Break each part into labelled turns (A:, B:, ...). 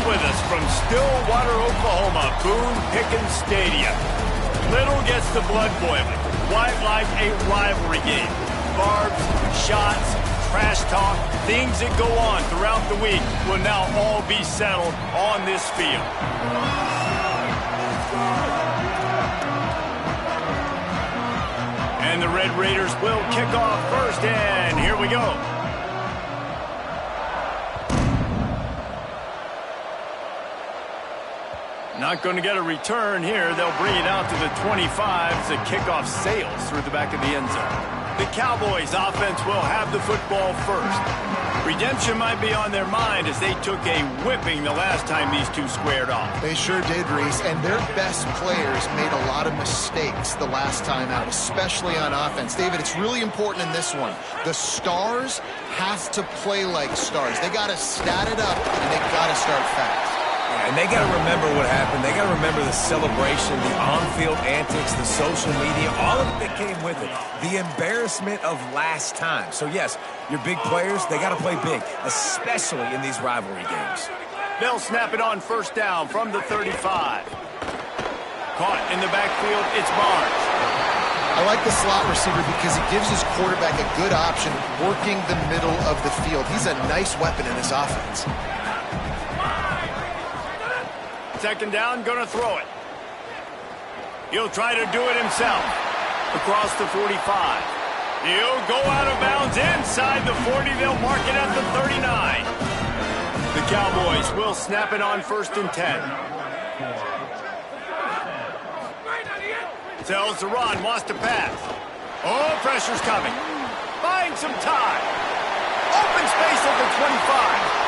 A: with us from Stillwater, Oklahoma, Boone Pickens Stadium. Little gets the blood boiling. Quite like a rivalry game. Barbs, shots, trash talk, things that go on throughout the week will now all be settled on this field. And the Red Raiders will kick off first, and here we go. Not going to get a return here. They'll bring it out to the 25 as the kickoff sails through the back of the end zone. The Cowboys offense will have the football first. Redemption might be on their mind as they took a whipping the last time these two squared off.
B: They sure did, Reese, and their best players made a lot of mistakes the last time out, especially on offense. David, it's really important in this one. The stars have to play like stars. They got to stat it up, and they got to start fast.
C: And they got to remember what happened. They got to remember the celebration, the on-field antics, the social media, all of it that came with it. The embarrassment of last time. So, yes, your big players, they got to play big, especially in these rivalry games.
A: They'll snap it on first down from the 35. Caught in the backfield, it's Barnes.
B: I like the slot receiver because he gives his quarterback a good option working the middle of the field. He's a nice weapon in this offense.
A: Second down, going to throw it. He'll try to do it himself. Across the 45. He'll go out of bounds inside the 40. They'll mark it at the 39. The Cowboys will snap it on first and 10. Tells to run, wants to pass. Oh, pressure's coming. Finds some time. Open space at the 25.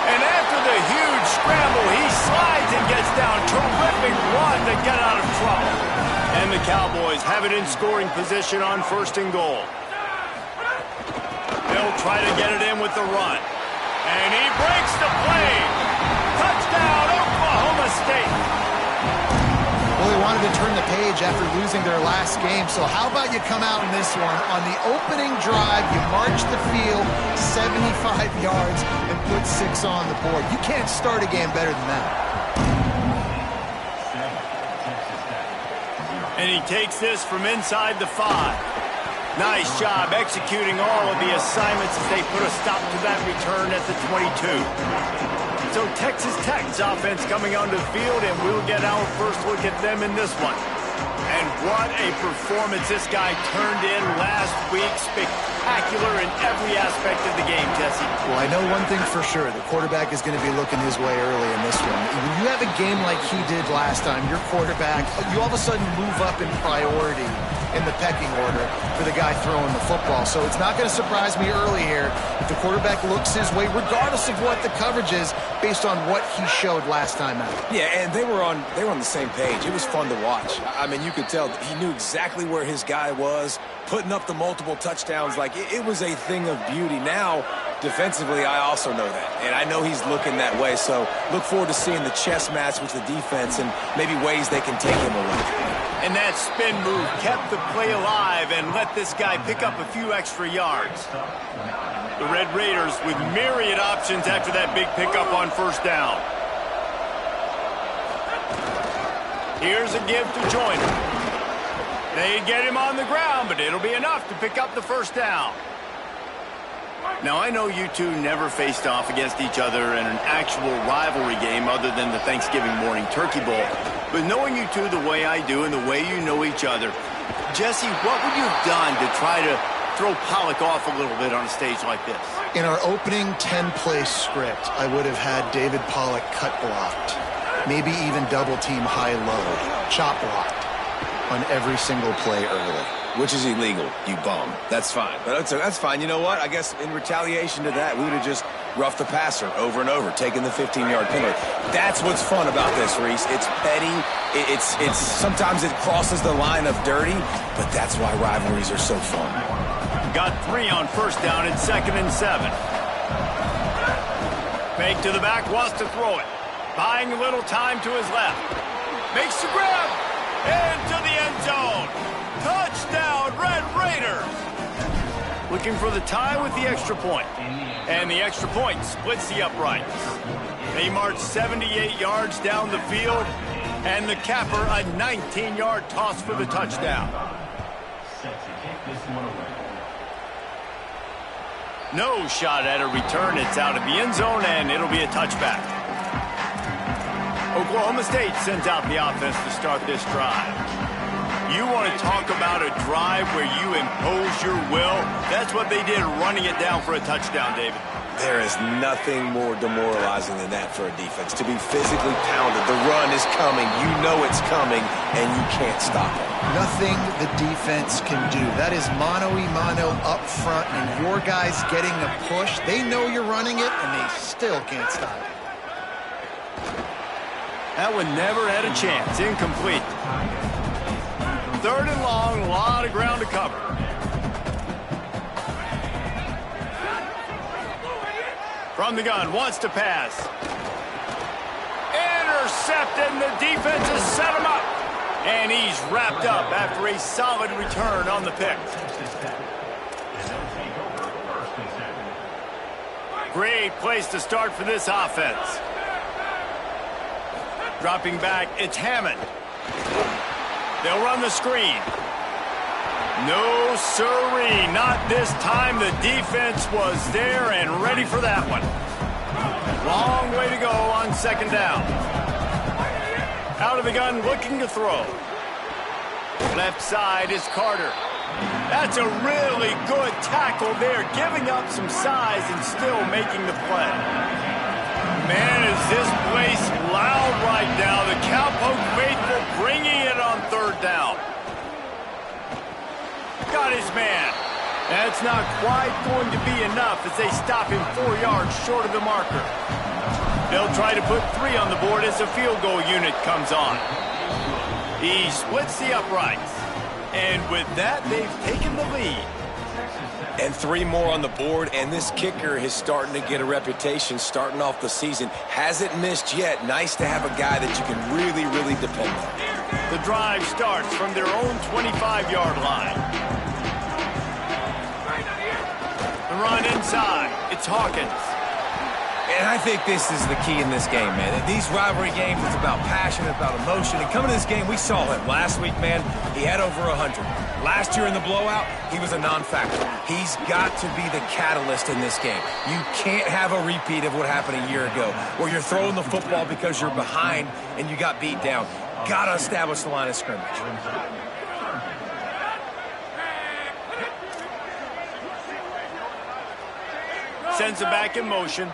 A: And after the huge scramble, he slides and gets down. Terrific run to get out of trouble. And the Cowboys have it in scoring position on first and goal. They'll try to get it in with the run. And he breaks the play. Touchdown, Oklahoma State.
B: Well, they wanted to turn the page after losing their last game, so how about you come out in this one? On the opening drive, you march the field 75 yards and put 6 on the board. You can't start a game better than that.
A: And he takes this from inside the 5. Nice job executing all of the assignments as they put a stop to that return at the 22. So Texas Tech's offense coming onto the field, and we'll get our first look at them in this one. And what a performance this guy turned in last week. Spectacular in every aspect of the game, Jesse.
B: Well, I know one thing for sure. The quarterback is going to be looking his way early in this one. When you have a game like he did last time, your quarterback, you all of a sudden move up in priority in the pecking order for the guy throwing the football. So it's not going to surprise me early here if the quarterback looks his way, regardless of what the coverage is, based on what he showed last time out.
C: Yeah, and they were on the same page. It was fun to watch. I mean, you could tell he knew exactly where his guy was, putting up the multiple touchdowns. Like, it was a thing of beauty. Now, defensively, I also know that. And I know he's looking that way. So look forward to seeing the chess match with the defense and maybe ways they can take him away.
A: And that spin move kept the play alive and let this guy pick up a few extra yards. The Red Raiders with myriad options after that big pickup on first down. Here's a give to Joyner. They get him on the ground, but it'll be enough to pick up the first down. Now, I know you two never faced off against each other in an actual rivalry game other than the Thanksgiving morning Turkey Bowl. But knowing you two the way I do and the way you know each other, Jesse, what would you have done to try to throw Pollock off a little bit on a stage like this?
B: In our opening 10-play script, I would have had David Pollock cut blocked, maybe even double-team high-low, chop blocked on every single play early.
C: Which is illegal, you bum. That's fine. But that's fine. You know what? I guess in retaliation to that, we would have just roughed the passer over and over, taking the 15-yard penalty. That's what's fun about this, Reese. It's petty. It's sometimes it crosses the line of dirty, but that's why rivalries are so fun.
A: Got 3 on first down and 2nd and 7. Fake to the back, wants to throw it. Buying a little time to his left. Makes the grab. Into the end zone. Touchdown, Red Raiders. Looking for the tie with the extra point. And the extra point splits the uprights. They march 78 yards down the field, and the capper a 19-yard toss for the touchdown. No shot at a return. It's out of the end zone, and it'll be a touchback. Oklahoma State sends out the offense to start this drive. You want to talk about a drive where you impose your will? That's what they did, running it down for a touchdown, David.
C: There is nothing more demoralizing than that for a defense. To be physically pounded, the run is coming, you know it's coming, and you can't stop it.
B: Nothing the defense can do. That is mano-a-mano up front, and your guys getting a push. They know you're running it, and they still can't stop it.
A: That one never had a chance. Incomplete. Third and long, a lot of ground to cover. From the gun, wants to pass. Intercepted, and the defense has set him up. And he's wrapped up after a solid return on the pick. Great place to start for this offense. Dropping back, it's Hammond. They'll run the screen. No siree, not this time. The defense was there and ready for that one. Long way to go on second down. Out of the gun, looking to throw. Left side is Carter. That's a really good tackle there, giving up some size and still making the play. Man, is this place loud right now. The Cowpoke faithful bringing it on third down. Got his man. That's not quite going to be enough as they stop him 4 yards short of the marker. They'll try to put 3 on the board as the field goal unit comes on. He splits the uprights. And with that, they've taken the lead.
C: And 3 more on the board, and this kicker is starting to get a reputation starting off the season. Hasn't missed yet. Nice to have a guy that you can really, really depend on.
A: The drive starts from their own 25-yard line. The run inside. It's Hawkins.
C: And I think this is the key in this game, man. These rivalry games, it's about passion, it's about emotion. And coming to this game, we saw him last week, man. He had over 100. Last year in the blowout, he was a non-factor. He's got to be the catalyst in this game. You can't have a repeat of what happened a year ago, where you're throwing the football because you're behind and you got beat down. Got to establish the line of scrimmage.
A: Sends it back in motion.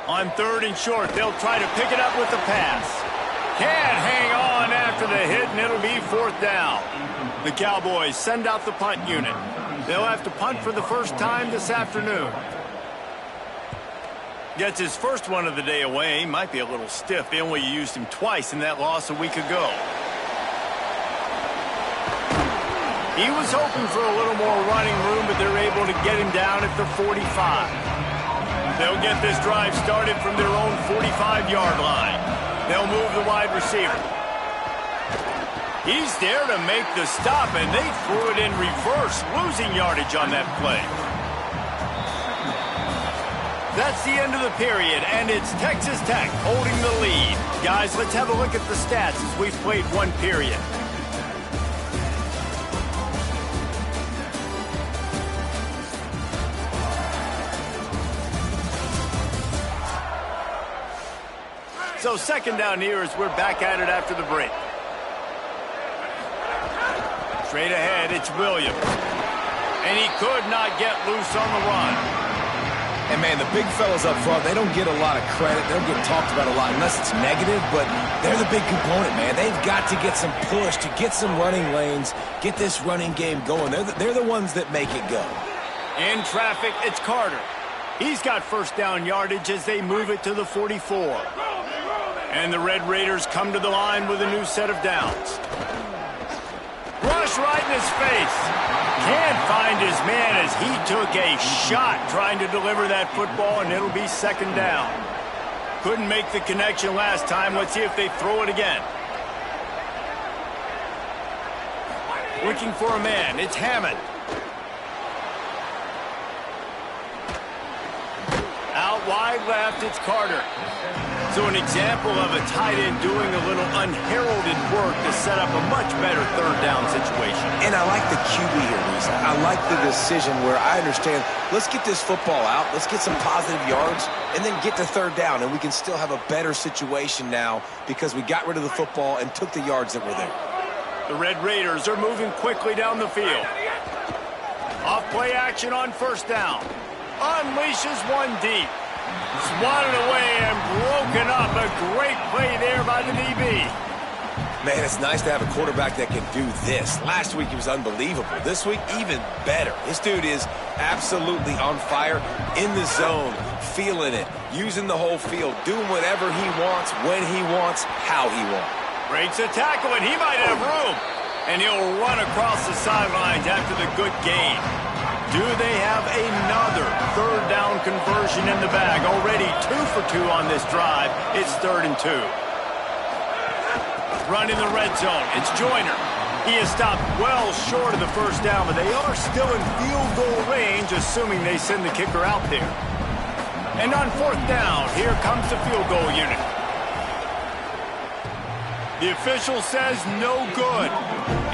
A: On third and short, they'll try to pick it up with the pass. Can't hang on after the hit, and it'll be fourth down. The Cowboys send out the punt unit. They'll have to punt for the first time this afternoon. Gets his first one of the day away. Might be a little stiff. They only used him twice in that loss a week ago. He was hoping for a little more running room, but they're able to get him down at the 45. They'll get this drive started from their own 45-yard line. They'll move the wide receiver. He's there to make the stop, and they threw it in reverse, losing yardage on that play. That's the end of the period, and it's Texas Tech holding the lead. Guys, let's have a look at the stats as we've played one period. So second down here as we're back at it after the break. Straight ahead, it's Williams. And he could not get loose on the run.
C: And, man, the big fellas up front, they don't get a lot of credit. They don't get talked about a lot unless it's negative, but they're the big component, man. They've got to get some push, to get some running lanes, get this running game going. They're the ones that make it go.
A: In traffic, it's Carter. He's got first down yardage as they move it to the 44. And the Red Raiders come to the line with a new set of downs. Rush right in his face. Can't find his man as he took a shot trying to deliver that football, and it'll be second down. Couldn't make the connection last time. Let's see if they throw it again. Looking for a man. It's Hammond. wide left, it's Carter. So an example of a tight end doing a little unheralded work to set up a much better third down situation.
C: And I like the QB here, Reese. I like the decision where I understand, let's get this football out, let's get some positive yards, and then get to third down, and we can still have a better situation now because we got rid of the football and took the yards that were there.
A: The Red Raiders are moving quickly down the field. Off play action on first down. Unleashes one deep. Swatted away and broken up. A great play there by the DB.
C: Man, it's nice to have a quarterback that can do this. Last week he was unbelievable. This week, even better. This dude is absolutely on fire, in the zone, feeling it, using the whole field, doing whatever he wants, when he wants, how he wants.
A: Breaks a tackle, and he might have room. And he'll run across the sidelines after the good gain. Do they have another third down conversion in the bag? Already 2 for 2 on this drive. It's 3rd and 2. Run in the red zone. It's Joyner. He is stopped well short of the first down, but they are still in field goal range, assuming they send the kicker out there. And on 4th down, here comes the field goal unit. The official says no good.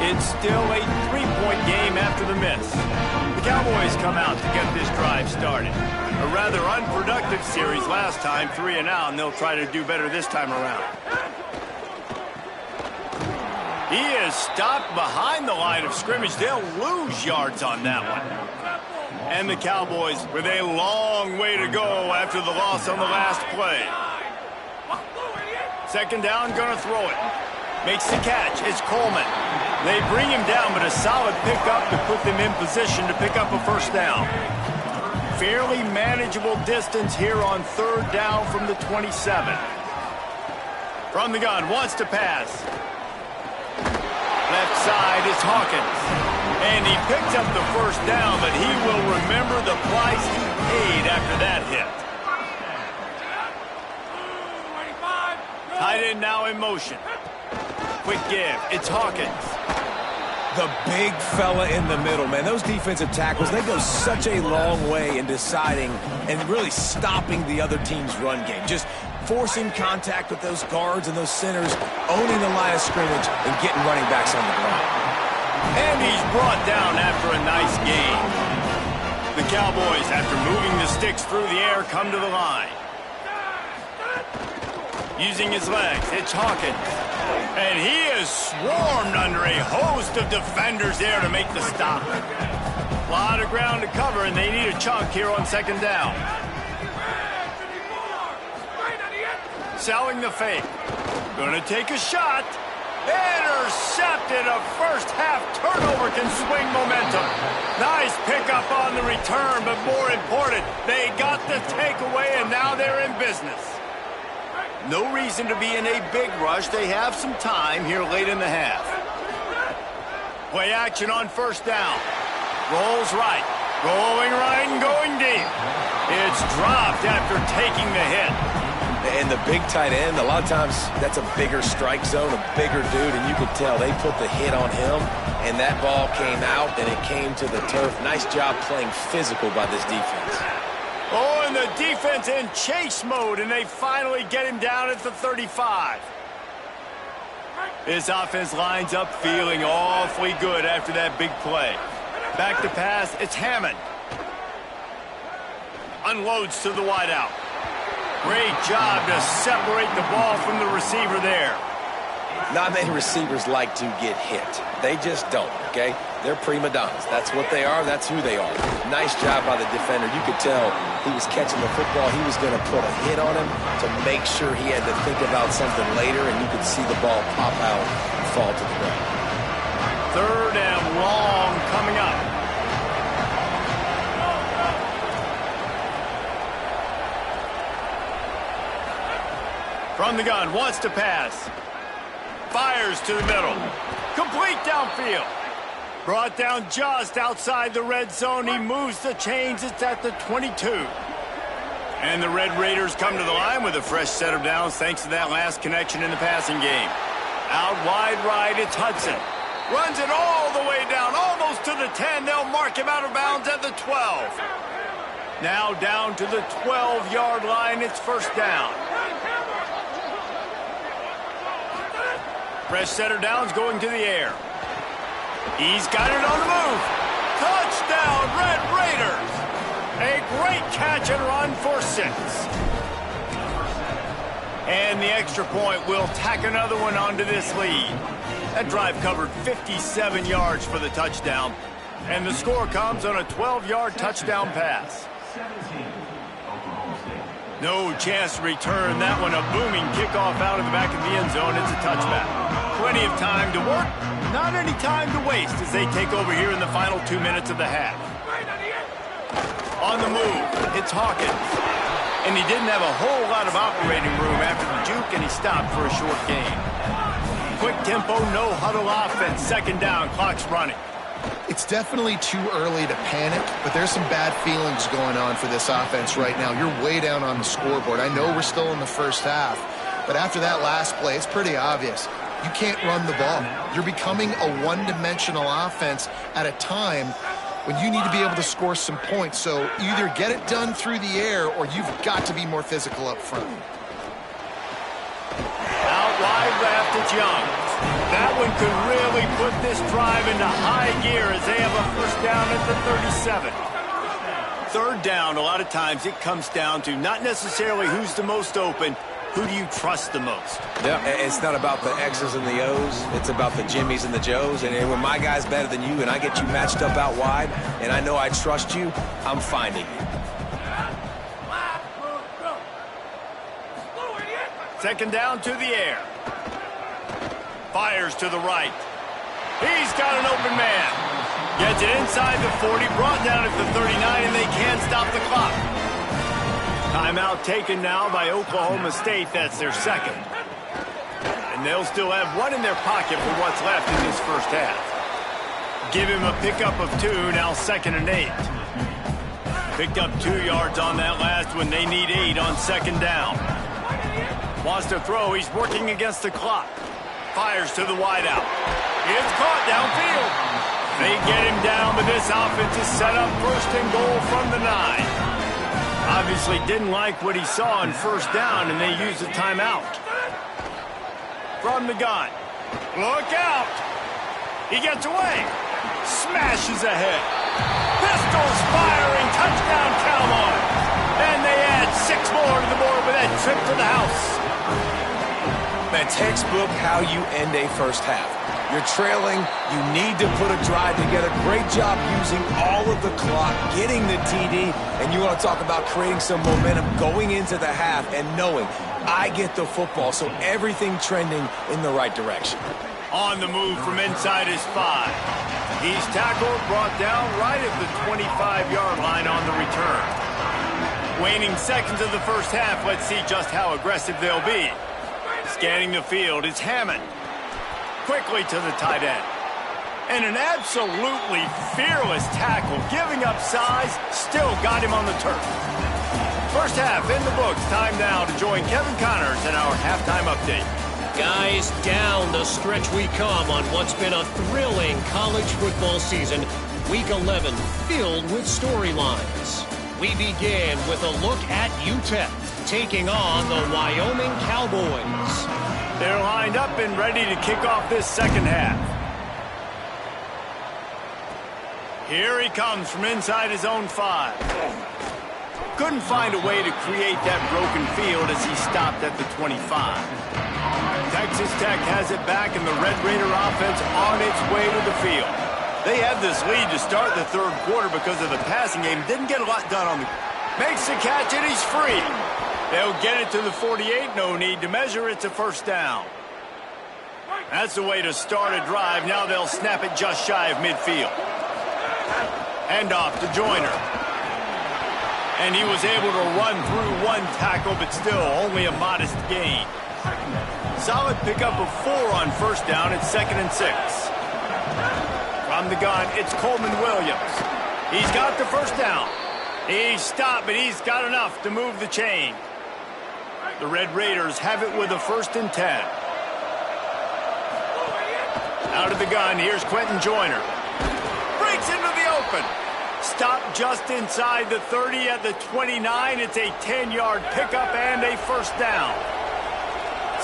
A: It's still a 3-point game after the miss. The Cowboys come out to get this drive started. A rather unproductive series last time, 3 and out, and they'll try to do better this time around. He is stopped behind the line of scrimmage. They'll lose yards on that one. And the Cowboys with a long way to go after the loss on the last play. 2nd down, gonna throw it. Makes the catch. It's Coleman. They bring him down, but a solid pickup to put them in position to pick up a first down. Fairly manageable distance here on 3rd down from the 27. From the gun, wants to pass. Left side is Hawkins. And he picks up the first down, but he will remember the price he paid after that hit. Tight end now in motion. Quick give. It's Hawkins.
C: The big fella in the middle, man. Those defensive tackles, they go such a long way in deciding and really stopping the other team's run game. Just forcing contact with those guards and those centers, owning the line of scrimmage, and getting running backs on the ground.
A: And he's brought down after a nice gain. The Cowboys, after moving the sticks through the air, come to the line. Using his legs, it's Hawkins. And he is swarmed under a host of defenders there to make the stop. A lot of ground to cover, and they need a chunk here on 2nd down. Selling the fake. Gonna take a shot. Intercepted. A first-half turnover can swing momentum. Nice pickup on the return, but more important, they got the takeaway, and now they're in business. No reason to be in a big rush. They have some time here late in the half. Play action on 1st down. Rolls right. Rolling right and going deep. It's dropped after taking the hit.
C: And the big tight end, a lot of times that's a bigger strike zone, a bigger dude, and you could tell they put the hit on him, and that ball came out, and it came to the turf. Nice job playing physical by this defense.
A: Oh, and the defense in chase mode, and they finally get him down at the 35. This offense lines up feeling awfully good after that big play. Back to pass, it's Hammond. Unloads to the wideout. Great job to separate the ball from the receiver there.
C: Not many receivers like to get hit. They just don't, okay? They're prima donnas. That's what they are. That's who they are. Nice job by the defender. You could tell he was catching the football. He was going to put a hit on him to make sure he had to think about something later, and you could see the ball pop out and fall to the ground.
A: 3rd and long coming up. From the gun, wants to pass. Fires to the middle. Complete downfield. Brought down just outside the red zone. He moves the chains. It's at the 22. And the Red Raiders come to the line with a fresh set of downs thanks to that last connection in the passing game. Out wide right, it's Hudson. Runs it all the way down, almost to the 10. They'll mark him out of bounds at the 12. Now down to the 12-yard line. It's first down. Fresh setter down's going to the air. He's got it on the move. Touchdown, Red Raiders. A great catch and run for 6. And the extra point will tack another one onto this lead. That drive covered 57 yards for the touchdown. And the score comes on a 12-yard touchdown pass. No chance to return that one. A booming kickoff out of the back of the end zone. It's a touchback. Plenty of time to work. Not any time to waste as they take over here in the final 2 minutes of the half. On the move, it's Hawkins. And he didn't have a whole lot of operating room after the juke, and he stopped for a short gain. Quick tempo, no huddle offense. Second down, clock's running.
B: It's definitely too early to panic, but there's some bad feelings going on for this offense right now. You're way down on the scoreboard. I know we're still in the first half, but after that last play, it's pretty obvious. You can't run the ball. You're becoming a one-dimensional offense at a time when you need to be able to score some points. So either get it done through the air or you've got to be more physical up front.
A: Out wide left, it's Young. That one could really put this drive into high gear as they have a first down at the 37. Third down, a lot of times it comes down to not necessarily who's the most open, who do you trust the most?
C: Yeah, it's not about the X's and the O's. It's about the Jimmies and the Joes. And when my guy's better than you and I get you matched up out wide and I know I trust you, I'm finding you.
A: Second down to the air. Fires to the right. He's got an open man. Gets it inside the 40, brought down at the 39, and they can't stop the clock. Timeout taken now by Oklahoma State. That's their second. And they'll still have one in their pocket for what's left in this first half. Give him a pickup of 2, now 2nd and 8. Picked up 2 yards on that last one. They need 8 on second down. Wants to throw. He's working against the clock. Fires to the wideout. It's caught downfield. They get him down, but this offense is set up first and goal from the 9. Obviously didn't like what he saw on first down, and they used the timeout. From the gun. Look out. He gets away. Smashes ahead. Pistols firing. Touchdown, Cowboys. And they add 6 more to the board with that trip to the house.
C: Man, textbook how you end a first half. You're trailing. You need to put a drive together. Great job using all of the clock, getting the TD, and you want to talk about creating some momentum going into the half and knowing I get the football, so everything trending in the right direction.
A: On the move from inside his 5. He's tackled, brought down right at the 25-yard line on the return. Waning seconds of the first half, let's see just how aggressive they'll be. Scanning the field, it's Hammond. Quickly to the tight end. And an absolutely fearless tackle, giving up size, still got him on the turf. First half in the books. Time now to join Kevin Connors in our halftime update.
D: Guys, down the stretch we come on what's been a thrilling college football season. Week 11 filled with storylines. We begin with a look at UTEP taking on the Wyoming Cowboys.
A: They're lined up and ready to kick off this second half. Here he comes from inside his own 5. Couldn't find a way to create that broken field as he stopped at the 25. Texas Tech has it back, and the Red Raider offense on its way to the field. They had this lead to start the third quarter because of the passing game. Didn't get a lot done on the... Makes the catch, and he's free. They'll get it to the 48. No need to measure. It's a first down. That's the way to start a drive. Now they'll snap it just shy of midfield. Hand off to Joyner. And he was able to run through one tackle, but still only a modest gain. Solid pickup of 4 on first down. It's 2nd and 6. From the gun, it's Coleman Williams. He's got the first down. He stopped, but he's got enough to move the chain. The Red Raiders have it with a 1st and 10. Out of the gun, here's Quentin Joyner. Breaks into the open. Stop just inside the 30 at the 29. It's a 10-yard pickup and a first down.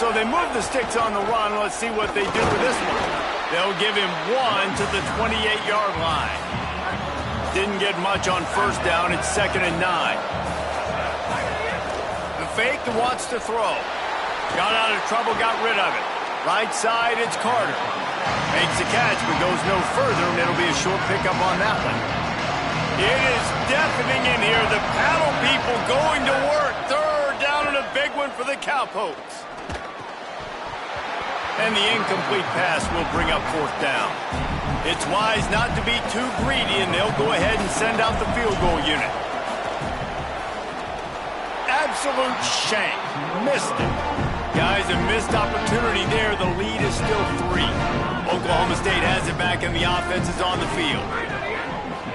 A: So they move the sticks on the run. Let's see what they do with this one. They'll give him 1 to the 28-yard line. Didn't get much on first down. It's 2nd and 9. The fake wants to throw. Got out of trouble, got rid of it. Right side, it's Carter. Makes the catch, but goes no further, and it'll be a short pickup on that one. It is deafening in here. The paddle people going to work. 3rd down and a big one for the Cowpokes. And the incomplete pass will bring up 4th down. It's wise not to be too greedy, and they'll go ahead and send out the field goal unit. Absolute shank. Missed it. Guys, a missed opportunity there. The lead is still 3. Oklahoma State has it back, and the offense is on the field.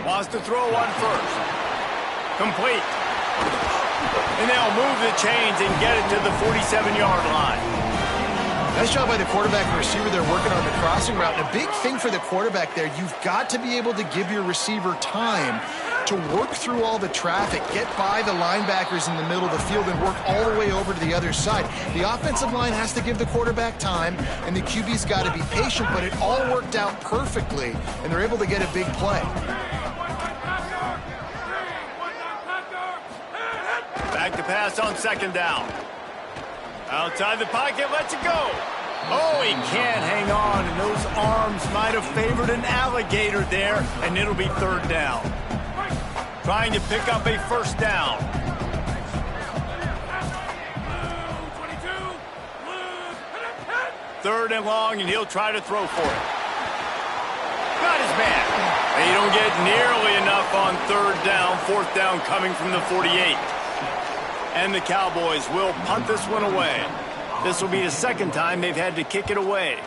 A: Wants to throw on first. Complete. And they'll move the chains and get it to the 47-yard line.
B: Nice job by the quarterback and receiver there working on the crossing route. And a big thing for the quarterback there, you've got to be able to give your receiver time to work through all the traffic, get by the linebackers in the middle of the field, and work all the way over to the other side. The offensive line has to give the quarterback time, and the QB's got to be patient, but it all worked out perfectly, and they're able to get a big play.
A: Back to pass on 2nd down. Outside the pocket, lets it go. Oh, he can't hang on, and those arms might have favored an alligator there, and it'll be 3rd down. Trying to pick up a first down. Third and long, and he'll try to throw for it. Got his man. They don't get nearly enough on 3rd down. 4th down coming from the 48. And the Cowboys will punt this one away. This will be the 2nd time they've had to kick it away.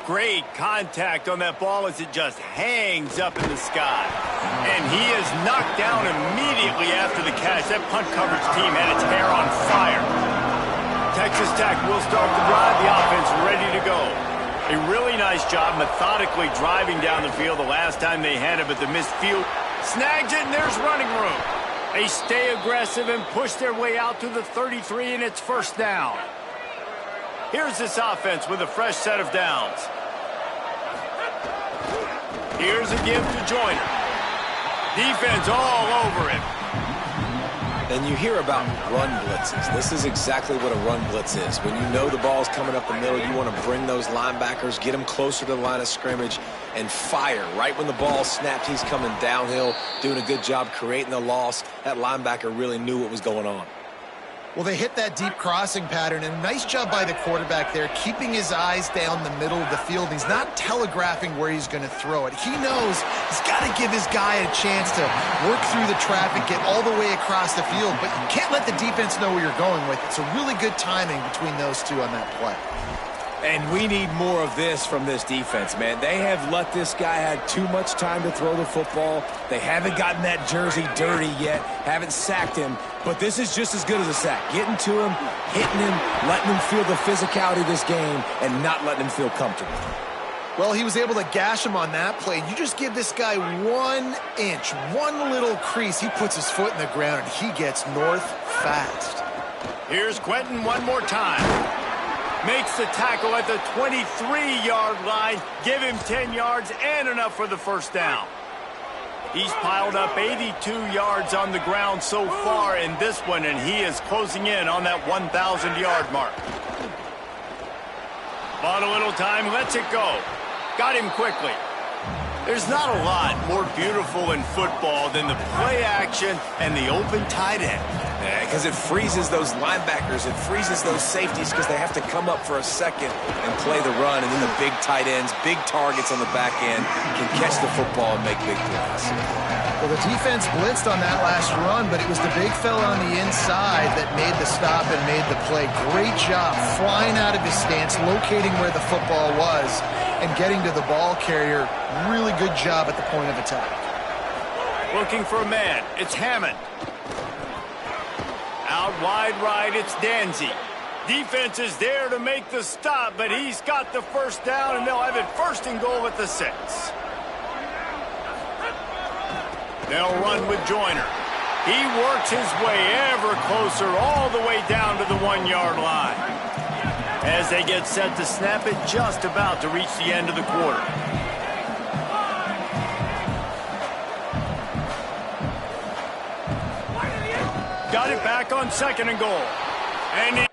A: Great contact on that ball as it just hangs up in the sky. And he is knocked down immediately after the catch. That punt coverage team had its hair on fire. Texas Tech will start the drive. The offense ready to go. A really nice job methodically driving down the field the last time they had it, but the missed field snags it, and there's running room. They stay aggressive and push their way out to the 33, and it's first down. Here's this offense with a fresh set of downs. Here's a give to Joyner. Defense all over him.
C: And you hear about run blitzes. This is exactly what a run blitz is. When you know the ball's coming up the middle, you want to bring those linebackers, get them closer to the line of scrimmage, and fire. Right when the ball snapped, he's coming downhill, doing a good job creating the loss. That linebacker really knew what was going on.
B: Well, they hit that deep crossing pattern, and a nice job by the quarterback there, keeping his eyes down the middle of the field. He's not telegraphing where he's going to throw it. He knows he's got to give his guy a chance to work through the traffic, get all the way across the field, but you can't let the defense know where you're going with it. So really good timing between those two on that play.
C: And we need more of this from this defense, man. They have let this guy have too much time to throw the football. They haven't gotten that jersey dirty yet, haven't sacked him. But this is just as good as a sack. Getting to him, hitting him, letting him feel the physicality of this game, and not letting him feel comfortable.
B: Well, he was able to gash him on that play. You just give this guy 1 inch, one little crease. He puts his foot in the ground, and he gets north fast.
A: Here's Quentin one more time. Makes the tackle at the 23-yard line. Give him 10 yards and enough for the first down. He's piled up 82 yards on the ground so far in this one, and he is closing in on that 1,000-yard mark. Bought a little time, lets it go. Got him quickly. There's not a lot more beautiful in football than the play action and the open tight end.
C: Because it freezes those linebackers, it freezes those safeties because they have to come up for a second and play the run, and then the big tight ends, big targets on the back end can catch the football and make big plays.
B: Well, the defense blitzed on that last run, but it was the big fella on the inside that made the stop and made the play. Great job flying out of his stance, locating where the football was, and getting to the ball carrier. Really good job at the point of attack.
A: Looking for a man. It's Hammond. Out wide right, it's Danzy. Defense is there to make the stop, but he's got the first down, and they'll have it 1st and goal at the 6. They'll run with Joyner. He works his way ever closer all the way down to the 1-yard line. As they get set to snap it, just about to reach the end of the quarter. Got it back on 2nd and goal. And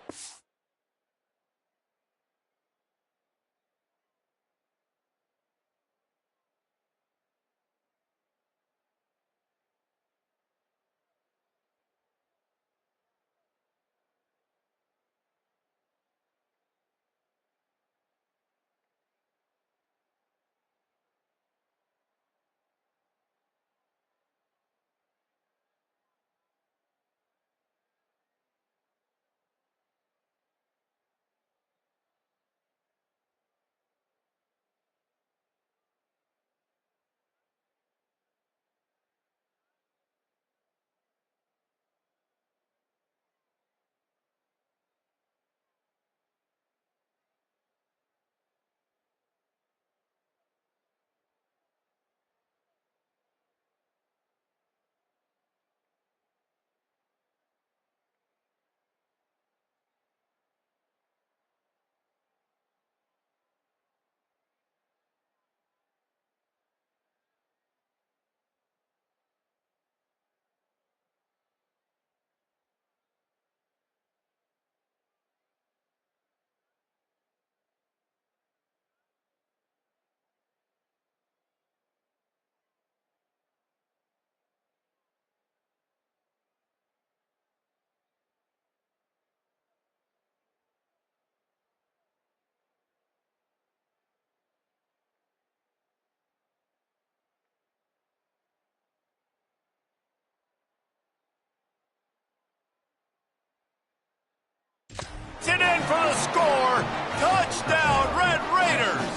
A: it in for the score. Touchdown, Red Raiders.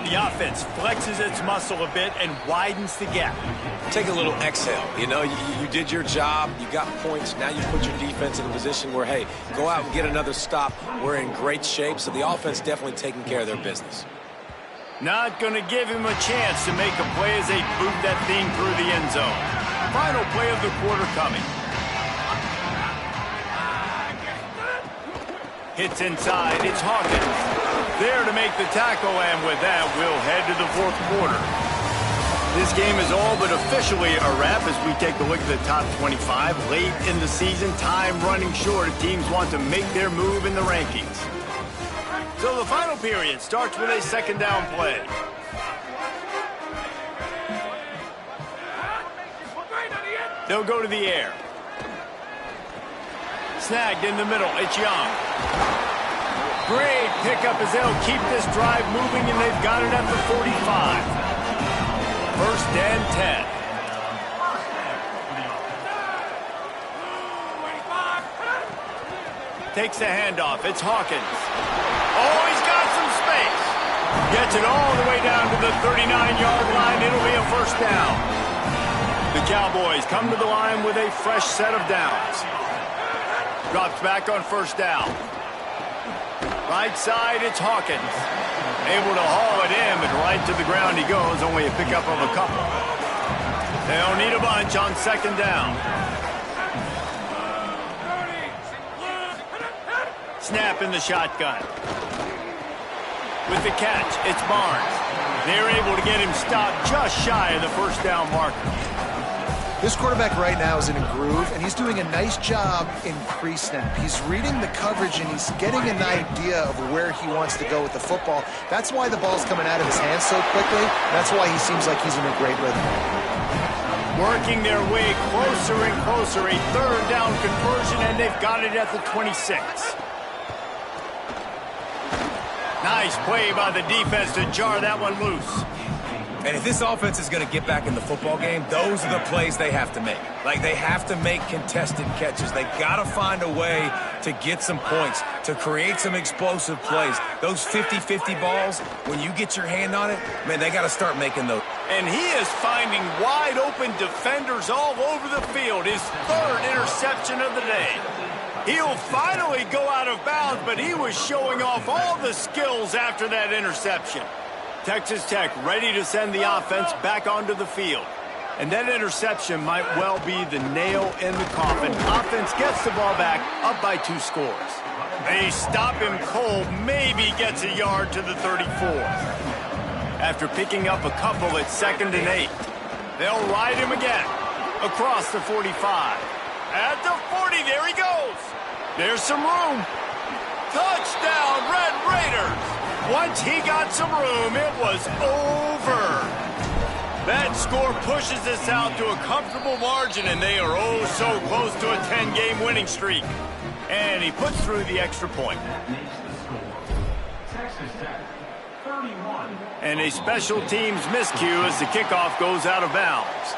A: The offense flexes its muscle a bit and widens the gap.
C: Take a little exhale. You know, you did your job. You got points. Now you put your defense in a position where, hey, go out and get another stop. We're in great shape, so the offense definitely taking care of their business.
A: Not going to give him a chance to make a play as they boot that thing through the end zone. Final play of the quarter coming. Hits inside. It's Hawkins. There to make the tackle, and with that, we'll head to the 4th quarter. This game is all but officially a wrap as we take a look at the top 25. Late in the season, time running short if teams want to make their move in the rankings. So the final period starts with a 2nd down play. They'll go to the air. Snagged in the middle. It's Young. Great pickup as they'll keep this drive moving, and they've got it at the 45. 1st and 10. Takes the handoff. It's Hawkins. Oh, he's got some space. Gets it all the way down to the 39-yard line. It'll be a 1st down. The Cowboys come to the line with a fresh set of downs. Drops back on 1st down. Right side, it's Hawkins. Able to haul it in, but right to the ground he goes. Only a pickup of a couple. They'll need a bunch on 2nd down. Snap in the shotgun. With the catch, it's Barnes. They're able to get him stopped just shy of the 1st down marker.
B: This quarterback right now is in a groove, and he's doing a nice job in pre-snap. He's reading the coverage, and he's getting an idea of where he wants to go with the football. That's why the ball's coming out of his hands so quickly. That's why he seems like he's in a great rhythm.
A: Working their way closer and closer. A 3rd down conversion, and they've got it at the 26. Nice play by the defense to jar that one loose.
C: And if this offense is going to get back in the football game, those are the plays they have to make. Like, they have to make contested catches. They got to find a way to get some points, to create some explosive plays. Those 50-50 balls, when you get your hand on it, man, they got to start making those.
A: And he is finding wide open defenders all over the field. His 3rd interception of the day. He'll finally go out of bounds, but he was showing off all the skills after that interception. Texas Tech ready to send the offense back onto the field. And that interception might well be the nail in the coffin. Offense gets the ball back, up by 2 scores. They stop him cold, maybe gets a yard to the 34. After picking up a couple at 2nd and 8. They'll ride him again, across the 45. At the 40, there he goes. There's some room. Touchdown, Red Raiders. Once he got some room, it was over. That score pushes us out to a comfortable margin, and they are oh so close to a 10-game winning streak. And he puts through the extra point. And a special teams miscue as the kickoff goes out of bounds.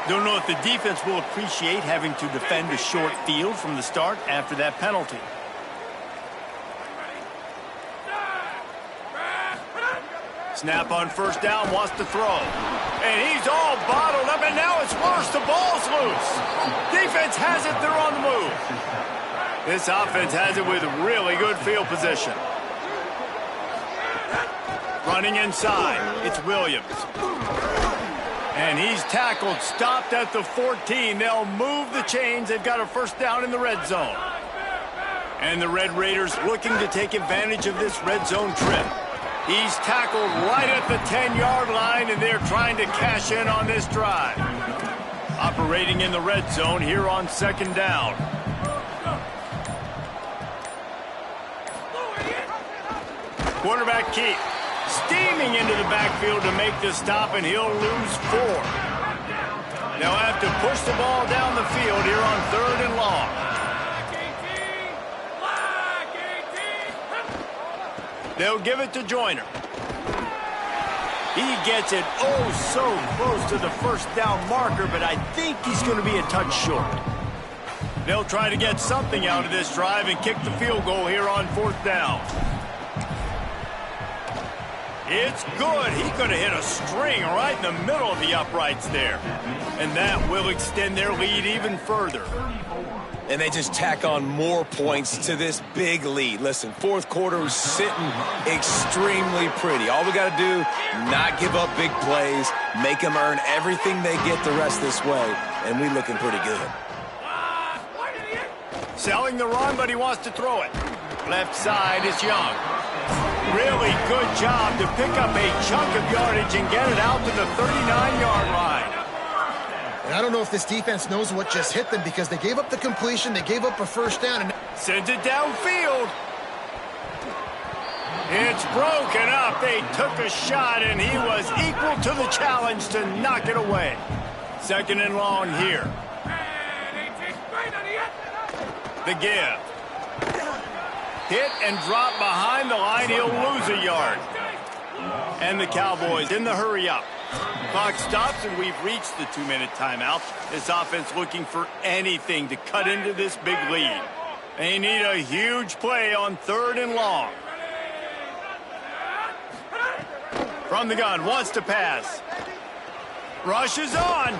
A: Don't know if the defense will appreciate having to defend a short field from the start after that penalty. Snap on first down, wants to throw. And he's all bottled up, and now it's worse. The ball's loose. Defense has it, they're on the move. This offense has it with really good field position. Running inside, it's Williams. And he's tackled, stopped at the 14. They'll move the chains. They've got a first down in the red zone. And the Red Raiders looking to take advantage of this red zone trip. He's tackled right at the 10-yard line, and they're trying to cash in on this drive. Operating in the red zone here on 2nd down. Quarterback keep. Steaming into the backfield to make the stop, and he'll lose 4. They'll have to push the ball down the field here on 3rd and long. They'll give it to Joyner. He gets it oh so close to the first down marker, but I think he's going to be a touch short. They'll try to get something out of this drive and kick the field goal here on 4th down. It's good. He could have hit a string right in the middle of the uprights there. And that will extend their lead even further.
C: And they just tack on more points to this big lead. Listen, 4th quarter is sitting extremely pretty. All we got to do, not give up big plays, make them earn everything they get the rest this way, and we looking pretty good.
A: Selling the run, but he wants to throw it. Left side is Young. Really good job to pick up a chunk of yardage and get it out to the 39-yard line.
B: And I don't know if this defense knows what just hit them because they gave up the completion, they gave up a first down. And
A: sends it downfield. It's broken up. They took a shot, and he was equal to the challenge to knock it away. 2nd and long here. The give. Hit and drop behind the line. He'll lose a yard. And the Cowboys in the hurry up. Clock stops, and we've reached the 2-minute timeout. This offense looking for anything to cut into this big lead. They need a huge play on 3rd and long. From the gun, wants to pass. Rushes on.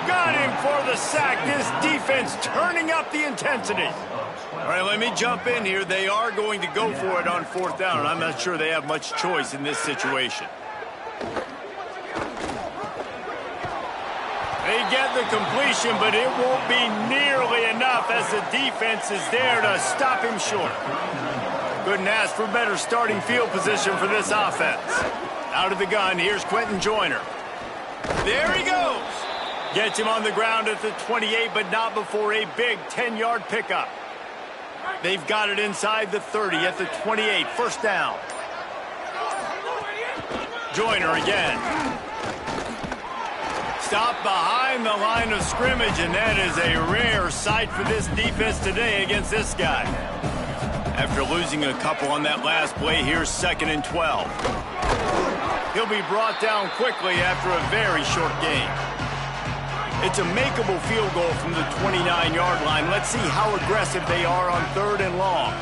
A: Got him for the sack. This defense turning up the intensity. All right, let me jump in here. They are going to go for it on 4th down, and I'm not sure they have much choice in this situation. They get the completion, but it won't be nearly enough as the defense is there to stop him short. Couldn't ask for better starting field position for this offense. Out of the gun, here's Quentin Joyner. There he goes. Gets him on the ground at the 28, but not before a big 10-yard pickup. They've got it inside the 30 at the 28. First down. Joyner again. Stop behind the line of scrimmage, and that is a rare sight for this defense today against this guy. After losing a couple on that last play, here's 2nd and 12. He'll be brought down quickly after a very short game. It's a makeable field goal from the 29-yard line. Let's see how aggressive they are on 3rd and long.